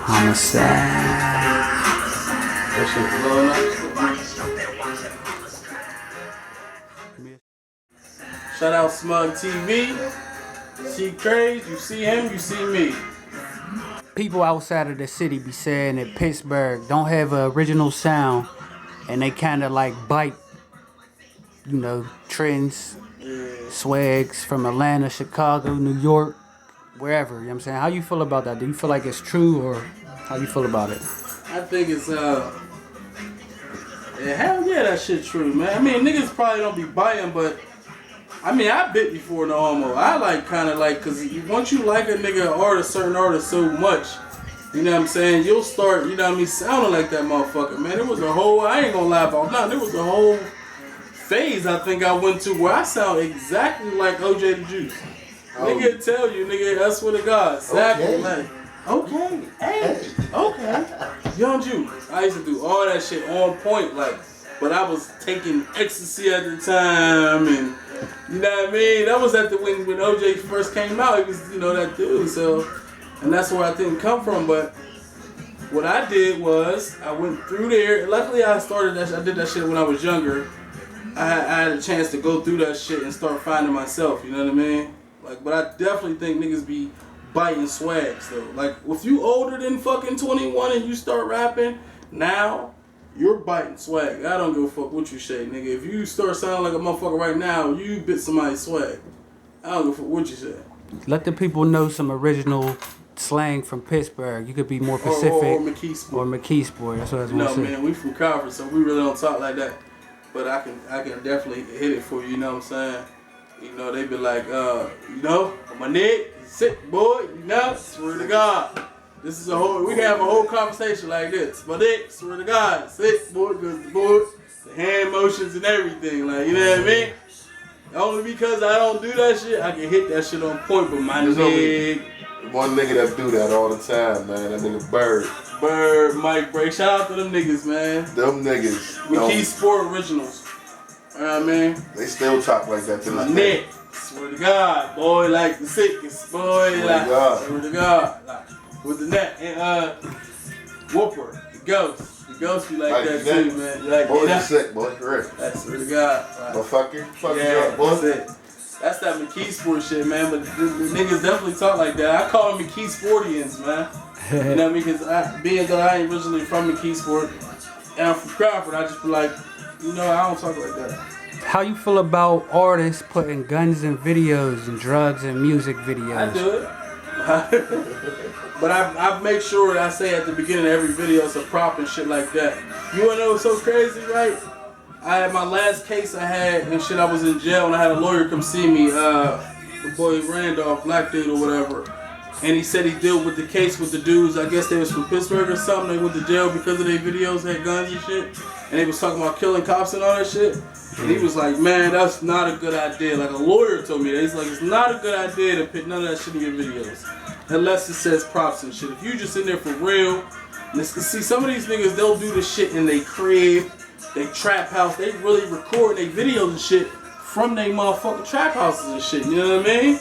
Homicide. That shit blowing up. Shout out SmugTV. See Craze, you see him, you see me. People outside of the city be saying that Pittsburgh don't have an original sound, and they kind of like bite, you know, trends, swags from Atlanta, Chicago, New York, wherever. You know what I'm saying? How you feel about that? Do you feel like it's true, or how you feel about it? I think it's yeah, hell yeah, that shit true, man. I mean, niggas probably don't be biting, but I mean, I bit before the homo. I like kind of like, cause once you like a nigga artist, certain artist so much, you know what I'm saying, you'll start, you know what I mean, sounding like that motherfucker, man. It was a whole, I ain't gonna lie about nothing, there was a whole phase I think I went to where I sound exactly like OJ the Juice. Nigga tell you, nigga, I swear to God, exactly like, okay, hey, okay. Young Juice. I used to do all that shit on point, like, but I was taking ecstasy at the time, and you know what I mean? That was at the when OJ first came out, he was, you know, that dude, so, and that's where I didn't come from, but what I did was, I went through there, luckily I started that, I did that shit when I was younger. I had a chance to go through that shit and start finding myself, you know what I mean? Like, but I definitely think niggas be biting swags though. Like, if you older than fucking 21 and you start rapping, now, you're biting swag. I don't give a fuck what you say, nigga. If you start sounding like a motherfucker right now, you bit somebody's swag. I don't give a fuck what you say. Let the people know some original slang from Pittsburgh. You could be more Pacific. Or McKeesport. Or McKeesport. That's what I was gonna say. Man, we from Conference, so we really don't talk like that. But I can definitely hit it for you, you know what I'm saying? You know, they be like, you know, my nigga, sick boy, you know, swear to God. This is we can have a whole conversation like this. My dick, swear to God, sick boy, because the board, the hand motions and everything, like, you know what I mean? Only because I don't do that shit, I can hit that shit on point, but my nigga. One nigga that do that all the time, man, that nigga Bird. Bird, Mike Break, shout out to them niggas, man. Them niggas. McKeesport Originals. You know what I mean? They still talk like that to this day. Nick, swear to God, boy, like the sickest, boy, like, swear to God, like, with the net, and Whooper, the ghost be like that too, man. Like, boy, you sick, boy, correct. I swear to God. Like, fuck you up, boy. That's it. That's that McKeesport shit, man, but the niggas definitely talk like that. I call them McKeesportians, man. You know what I mean? Because being that I ain't originally from McKeesport, and I'm from Crawford, I just be like, you know, I don't talk like that. How you feel about artists putting guns in videos and drugs in music videos? I do it. But I make sure I say at the beginning of every video it's a prop and shit like that. You wanna know what's so crazy, right? I had my last case I had and shit, I was in jail and I had a lawyer come see me, the boy Randolph, black dude or whatever. And he said he dealt with the case with the dudes, I guess they was from Pittsburgh or something, they went to jail because of their videos, had guns and shit. And they was talking about killing cops and all that shit. And he was like, man, that's not a good idea. Like a lawyer told me that. He's like, it's not a good idea to put none of that shit in your videos. Unless it says props and shit. If you just in there for real, see some of these niggas, they'll do this shit in their crib, they trap house, they really record their videos and shit from their motherfucking trap houses and shit, you know what I mean?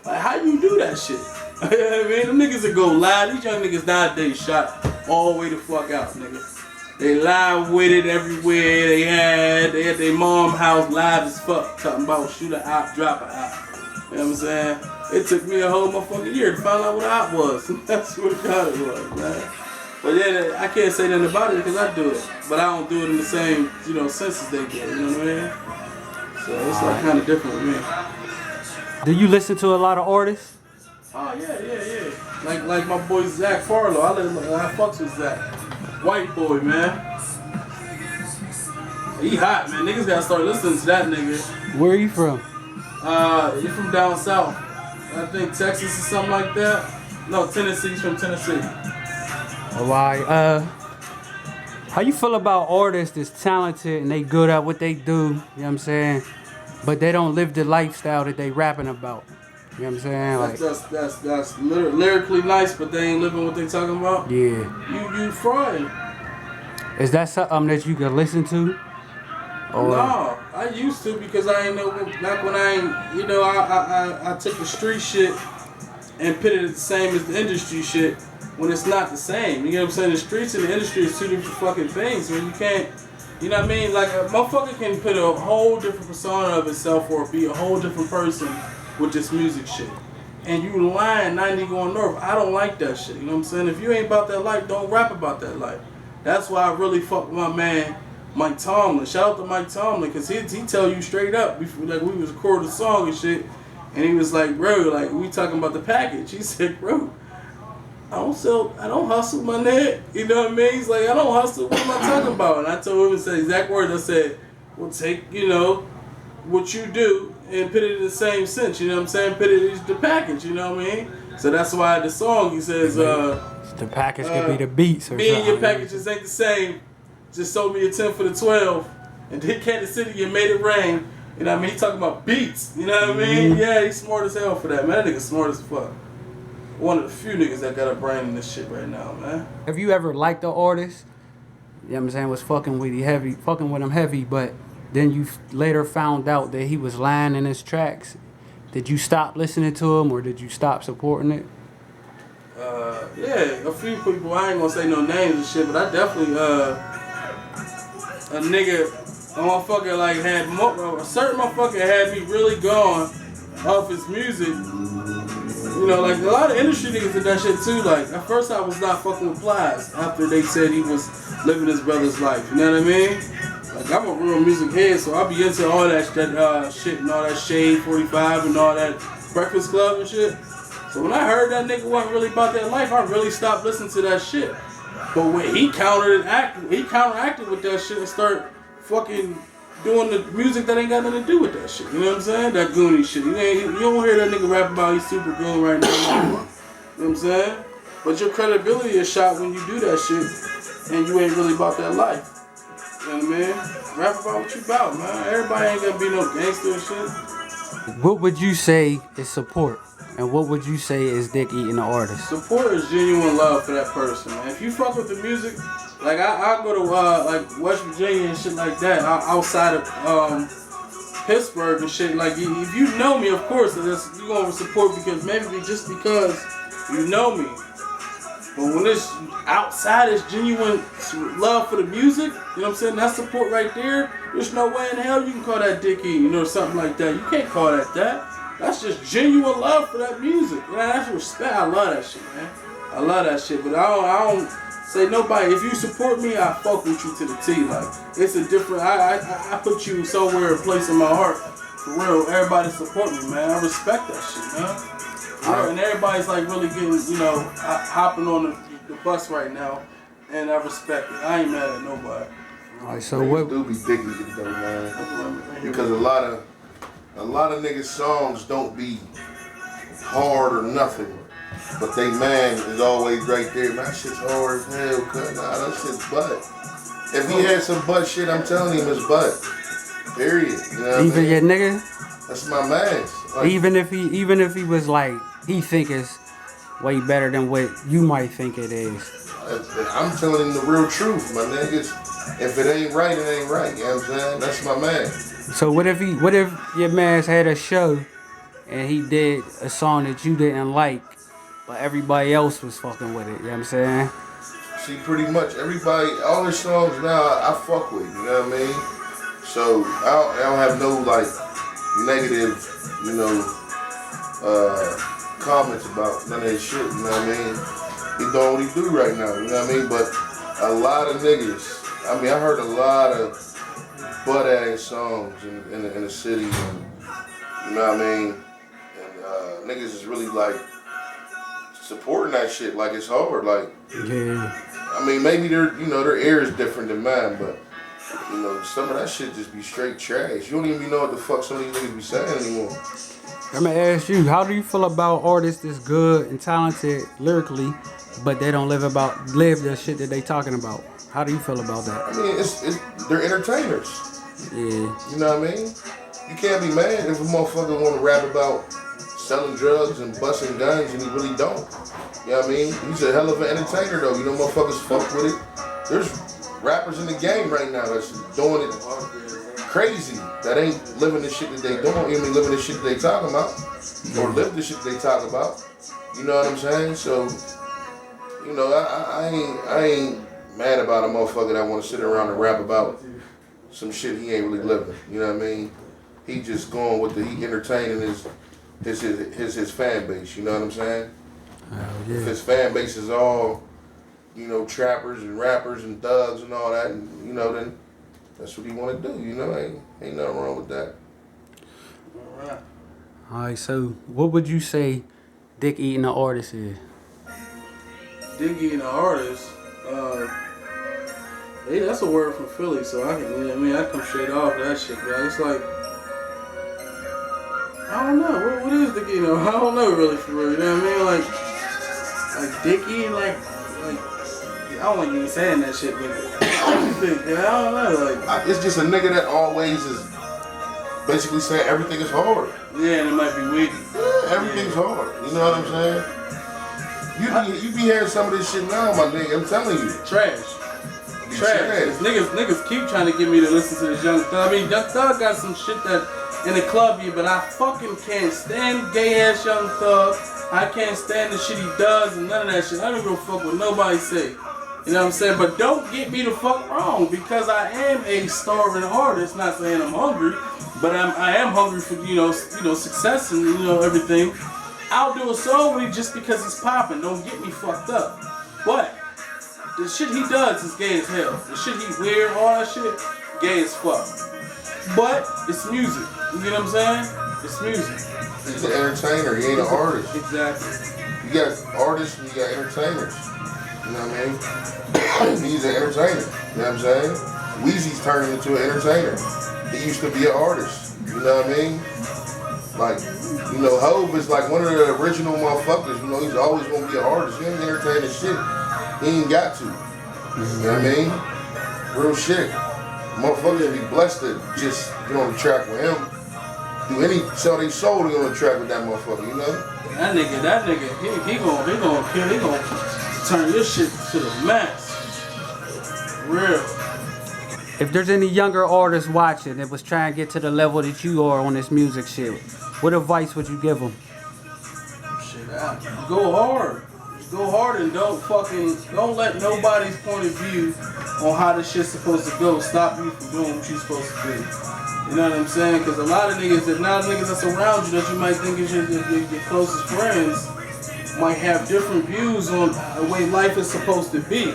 Like, how you do that shit? You know what I mean? Them niggas that go live, these young niggas nowadays shot all the way the fuck out, nigga. They live with it everywhere, they had their mom house live as fuck, talking about shoot a op, drop a op. You know what I'm saying? It took me a whole motherfucking year to find out what a op was. That's what God it was, man. But yeah, I can't say nothing about it because I do it. But I don't do it in the same, you know, sense as they do, you know what I mean? So it's like kind of different with me. Do you listen to a lot of artists? Oh yeah. Like my boy Zach Farlow. I fucks with Zach. White boy, man. He hot, man. Niggas gotta start listening to that nigga. Where are you from? He from down south. I think Texas or something like that. No, Tennessee. He's from Tennessee. Alright, how you feel about artists that's talented and they good at what they do, you know what I'm saying? But they don't live the lifestyle that they rapping about. You know what I'm saying? Like, that's lyrically nice, but they ain't living what they talking about. Yeah. You frying. Is that something that you can listen to? Or? No, I used to because I ain't know back when I ain't, you know, I took the street shit and put it as the same as the industry shit when it's not the same. You know what I'm saying? The streets and the industry is two different fucking things. When you can't, you know what I mean? Like a motherfucker can put a whole different persona of itself or be a whole different person with this music shit. And you lying 90 going north. I don't like that shit. You know what I'm saying? If you ain't about that life, don't rap about that life. That's why I really fuck with my man Mike Tomlin. Shout out to Mike Tomlin, cause he tell you straight up before, like, we was recording a song and shit, and he was like, bro, like, we talking about the package. He said, bro, I don't hustle, my nigga. You know what I mean? He's like, I don't hustle. What am I talking about? And I told him and said exact words. I said, well, take, you know, what you do and put it in the same sense. You know what I'm saying? Put it in the package. You know what I mean? So that's why the song, he says, the package could be the beats or me something. and your packages ain't the same. Just sold me a 10 for the 12. And then Kansas City, you made it rain. You know what I mean? He talking about beats. You know what I mean? Yeah, he's smart as hell for that, man. That nigga smart as fuck. One of the few niggas that got a brain in this shit right now, man. Have you ever liked an artist? You know what I'm saying? Was fucking with him heavy, but then you later found out that he was lying in his tracks. Did you stop listening to him or did you stop supporting it? Yeah, a few people. I ain't gonna say no names and shit, but I definitely a nigga, a motherfucker like had a certain motherfucker had me really gone off his music. You know, like a lot of industry niggas did that shit too. Like at first I was not fucking with Plies after they said he was living his brother's life. You know what I mean? Like I'm a real music head, so I be into all that shit and all that Shade 45 and all that Breakfast Club and shit. So when I heard that nigga wasn't really about that life, I really stopped listening to that shit. But when he counteracted with that shit and started fucking doing the music that ain't got nothing to do with that shit. You know what I'm saying? That Goonie shit. You don't hear that nigga rap about he's super goon right now. You know what I'm saying? But your credibility is shot when you do that shit and you ain't really about that life. You know what I mean? Rap about what you about, man. Everybody ain't gonna be no gangster and shit. What would you say is support? And what would you say is dick eating the artist? Support is genuine love for that person, man. If you fuck with the music, like I go to like West Virginia and shit like that, outside of Pittsburgh and shit. Like if you know me, of course, you gonna support because just because you know me. But when it's outside, it's genuine love for the music. You know what I'm saying? That support right there. There's no way in hell you can call that dick eating or something like that. You can't call that that. That's just genuine love for that music. Yeah, that's respect. I love that shit, man. I love that shit. But I don't say nobody. If you support me, I fuck with you to the T. Like it's a different. I put you somewhere, a place in my heart. For real, everybody support me, man. I respect that shit, man. Yeah, and everybody's like really getting, you know, hopping on the bus right now, and I respect it. I ain't mad at nobody. All right, so what do be dick eating though, man? Because a lot of niggas' songs don't be hard or nothing, but they man is always right there. Man, that shit's hard as hell, cuz. Nah, that shit's butt. If he had some butt shit, I'm telling him it's butt. Period. You know what I mean? Even your nigga? That's my man. Like, even if he was like, he think it's way better than what you might think it is. I'm telling him the real truth, my niggas. If it ain't right, it ain't right. You know what I'm saying? That's my man. So what if your man's had a show and he did a song that you didn't like, but everybody else was fucking with it? You know what I'm saying? See, pretty much everybody, all the songs now I fuck with. You know what I mean? So I don't have no like negative, you know, comments about none of that shit. You know what I mean? He doing what he do right now. You know what I mean? But a lot of niggas. I mean, I heard a lot of butt-ass songs in the city, and, you know what I mean? And niggas is really, like, supporting that shit like it's hard. Like, yeah. I mean, maybe their ear is different than mine, but, you know, some of that shit just be straight trash. You don't even know what the fuck some of these niggas be saying anymore. I'm gonna ask you, how do you feel about artists that's good and talented lyrically, but they don't live the shit that they talking about? How do you feel about that? I mean, they're entertainers. Yeah. You know what I mean? You can't be mad if a motherfucker want to rap about selling drugs and busting guns and he really don't. You know what I mean? He's a hell of an entertainer though. You know motherfuckers fuck with it. There's rappers in the game right now that's doing it crazy. That ain't living the shit that they doing. You know, living the shit that they talking about. Or live the shit that they talk about. You know what I'm saying? So, you know, I ain't mad about a motherfucker that want to sit around and rap about some shit he ain't really living. You know what I mean? He just going with he entertaining his fan base. You know what I'm saying? Yeah. If his fan base is all, you know, trappers and rappers and thugs and all that, and, you know, then that's what he want to do. You know, ain't nothing wrong with that. All right. So, what would you say dick eating an artist is? Dick eating an artist. Hey, that's a word from Philly, so I can, you know what I mean, I come straight off that shit, bro. It's like, I don't know, what is dick eating? I don't know really for real, you know what I mean? Like dick eating, like, I don't like even saying that shit, but I don't know, like. It's just a nigga that always is basically saying everything is hard. Yeah, and it might be weak. Yeah, everything's hard, you know what I'm saying? You be hearing some of this shit now, my nigga, I'm telling you. Trash. Niggas keep trying to get me to listen to this Young Thug. I mean, Young Thug got some shit that in the club, but I fucking can't stand gay ass Young Thug. I can't stand the shit he does and none of that shit. I don't give a fuck what nobody say. You know what I'm saying? But don't get me the fuck wrong, because I am a starving artist. Not saying I'm hungry, but I am hungry for you know success and you know everything. I'll do a song with him just because he's popping. Don't get me fucked up. But the shit he does is gay as hell. The shit he wear, all that shit, gay as fuck. But it's music. You get what I'm saying? It's music. He's an entertainer. He ain't an artist. Exactly. You got artists and you got entertainers. You know what I mean? He's an entertainer. You know what I'm saying? Weezy's turning into an entertainer. He used to be an artist. You know what I mean? Like, you know, Hov is like one of the original motherfuckers. You know, he's always gonna be an artist. He ain't entertaining shit. He ain't got to. You know what I mean? Real shit. Motherfuckers be blessed to just get on the track with him. Sell their soul to get on the track with that motherfucker, you know? That nigga, he gonna turn this shit to the max. Real. If there's any younger artists watching that was trying to get to the level that you are on this music shit, what advice would you give them? Shit, go hard. Go hard and don't let nobody's point of view on how this shit's supposed to go stop you from doing what you're supposed to do. You know what I'm saying? Because a lot of niggas, if not niggas that's around you that you might think is your closest friends, might have different views on the way life is supposed to be.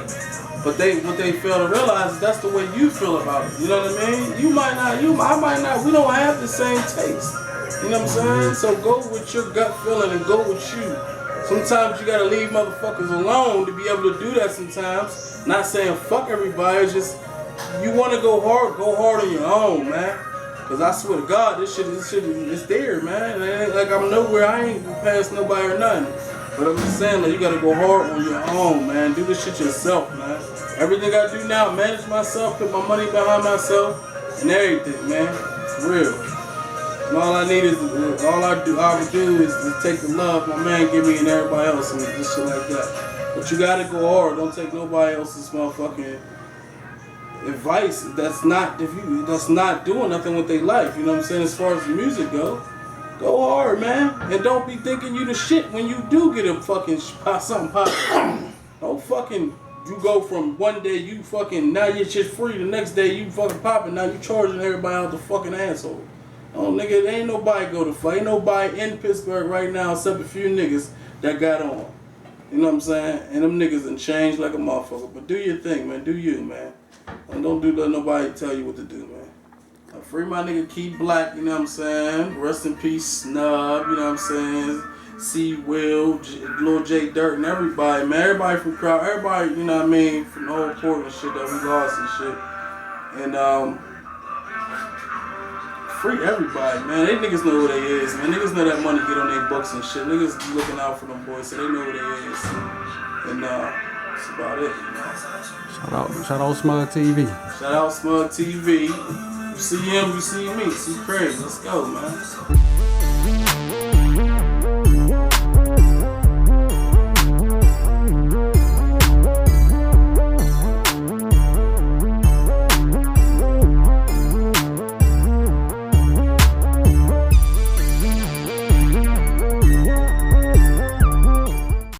But what they fail to realize is that's the way you feel about it. You know what I mean? You might not, I might not, we don't have the same taste. You know what I'm saying? So go with your gut feeling and go with you. Sometimes you gotta leave motherfuckers alone to be able to do that sometimes. Not saying fuck everybody, it's just you wanna go hard on your own, man. Cause I swear to God, this shit is there, man. It ain't like I'm nowhere, I ain't past nobody or nothing. But I'm just saying, like, you gotta go hard on your own, man. Do this shit yourself, man. Everything I do now, manage myself, put my money behind myself, and everything, man. For real. And all I need is, all I would do is take the love my man give me and everybody else and just shit like that. But you gotta go hard. Don't take nobody else's motherfucking advice that's not doing nothing with their life. You know what I'm saying? As far as the music go hard, man. And don't be thinking you the shit when you do get a fucking something poppin'. Don't fucking, you go from one day you fucking, now your shit free, the next day you fucking popping, now you charging everybody out the fucking asshole. Oh, nigga, there ain't nobody go to fight. Ain't nobody in Pittsburgh right now except a few niggas that got on. You know what I'm saying? And them niggas done changed like a motherfucker. But do your thing, man. Do you, man. And don't let nobody tell you what to do, man. Free my nigga Key Black, you know what I'm saying? Rest in peace, Snub, you know what I'm saying? C. Will, Lil J Dirt, and everybody, man. Everybody from crowd, everybody, you know what I mean? From the whole Portland shit that we lost and shit. And, free everybody, man. They niggas know who they is, man. Niggas know that money get on their books and shit. Niggas be looking out for them boys, so they know who they is. And that's about it, you know. Shout out SmugTV. Shout out SmugTV. You see him, you see me. See Craze. Let's go, man.